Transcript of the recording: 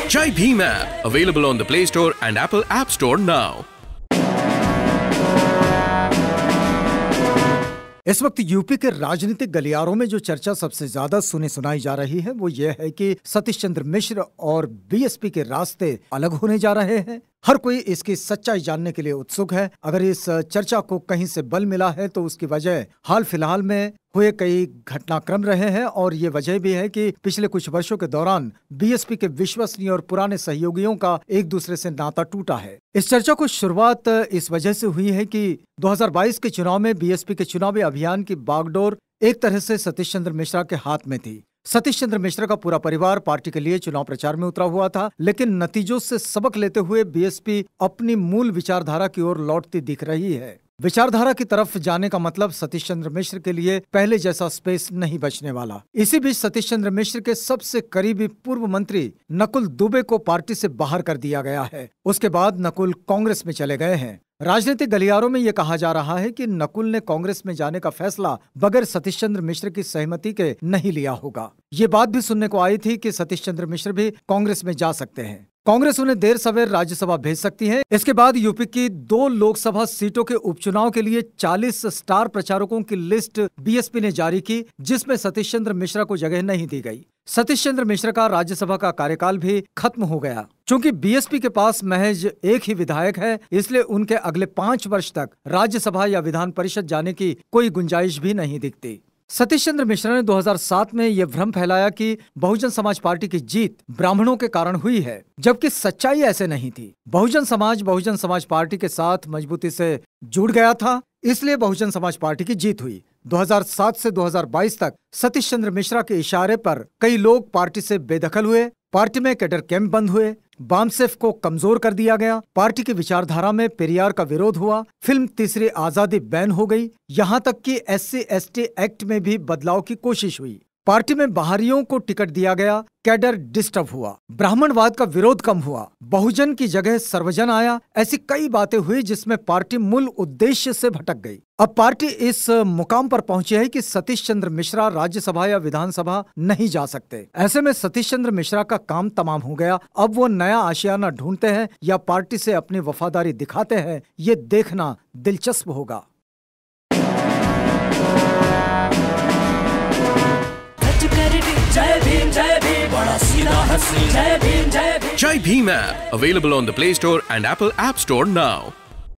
Jai Bhim app available on the Play Store and Apple App Store now. इस वक्त UP के राजनीतिक गलियारों में जो चर्चा सबसे ज्यादा सुनी सुनाई जा रही है वो ये है कि सतीश चंद्र मिश्र और बीएसपी के रास्ते अलग होने जा रहे हैं। हर कोई इसकी सच्चाई जानने के लिए उत्सुक है। अगर इस चर्चा को कहीं से बल मिला है तो उसकी वजह हाल फिलहाल में हुए कई घटनाक्रम रहे हैं और ये वजह भी है कि पिछले कुछ वर्षों के दौरान बीएसपी के विश्वसनीय और पुराने सहयोगियों का एक दूसरे से नाता टूटा है। इस चर्चा को शुरुआत इस वजह से हुई है कि 2022 के चुनाव में बीएसपी के चुनावी अभियान की बागडोर एक तरह से सतीश चंद्र मिश्रा के हाथ में थी। सतीश चंद्र मिश्रा का पूरा परिवार पार्टी के लिए चुनाव प्रचार में उतरा हुआ था, लेकिन नतीजों से सबक लेते हुए बीएसपी अपनी मूल विचारधारा की ओर लौटती दिख रही है। विचारधारा की तरफ जाने का मतलब सतीश चंद्र मिश्र के लिए पहले जैसा स्पेस नहीं बचने वाला। इसी बीच सतीश चंद्र मिश्र के सबसे करीबी पूर्व मंत्री नकुल दुबे को पार्टी से बाहर कर दिया गया है। उसके बाद नकुल कांग्रेस में चले गए हैं। राजनीतिक गलियारों में यह कहा जा रहा है कि नकुल ने कांग्रेस में जाने का फैसला बगैर सतीश चंद्र मिश्र की सहमति के नहीं लिया होगा। ये बात भी सुनने को आई थी कि सतीश चंद्र मिश्र भी कांग्रेस में जा सकते हैं। कांग्रेस उन्हें देर सवेर राज्यसभा भेज सकती है। इसके बाद यूपी की 2 लोकसभा सीटों के उपचुनाव के लिए 40 स्टार प्रचारकों की लिस्ट बीएसपी ने जारी की, जिसमें सतीश चंद्र मिश्रा को जगह नहीं दी गई। सतीश चंद्र मिश्रा का राज्यसभा का कार्यकाल भी खत्म हो गया। चूंकि बीएसपी के पास महज एक ही विधायक है, इसलिए उनके अगले 5 वर्ष तक राज्यसभा या विधान परिषद जाने की कोई गुंजाइश भी नहीं दिखती। सतीश चंद्र मिश्रा ने 2007 में यह भ्रम फैलाया कि बहुजन समाज पार्टी की जीत ब्राह्मणों के कारण हुई है, जबकि सच्चाई ऐसे नहीं थी। बहुजन समाज पार्टी के साथ मजबूती से जुड़ गया था, इसलिए बहुजन समाज पार्टी की जीत हुई। 2007 से 2022 तक सतीश चंद्र मिश्रा के इशारे पर कई लोग पार्टी से बेदखल हुए। पार्टी में कैडर कैंप बंद हुए, बामसेफ को कमजोर कर दिया गया, पार्टी की विचारधारा में पेरियार का विरोध हुआ, फिल्म तीसरी आजादी बैन हो गई, यहाँ तक कि SC/ST एक्ट में भी बदलाव की कोशिश हुई। पार्टी में बाहरियों को टिकट दिया गया, कैडर डिस्टर्ब हुआ, ब्राह्मणवाद का विरोध कम हुआ, बहुजन की जगह सर्वजन आया। ऐसी कई बातें हुई जिसमें पार्टी मूल उद्देश्य से भटक गई। अब पार्टी इस मुकाम पर पहुंची है कि सतीश चंद्र मिश्रा राज्यसभा या विधानसभा नहीं जा सकते। ऐसे में सतीश चंद्र मिश्रा का काम तमाम हो गया। अब वो नया आशियाना ढूंढते हैं या पार्टी से अपनी वफादारी दिखाते हैं, ये देखना दिलचस्प होगा। Jai Bhim app available on the Play Store and Apple App Store now.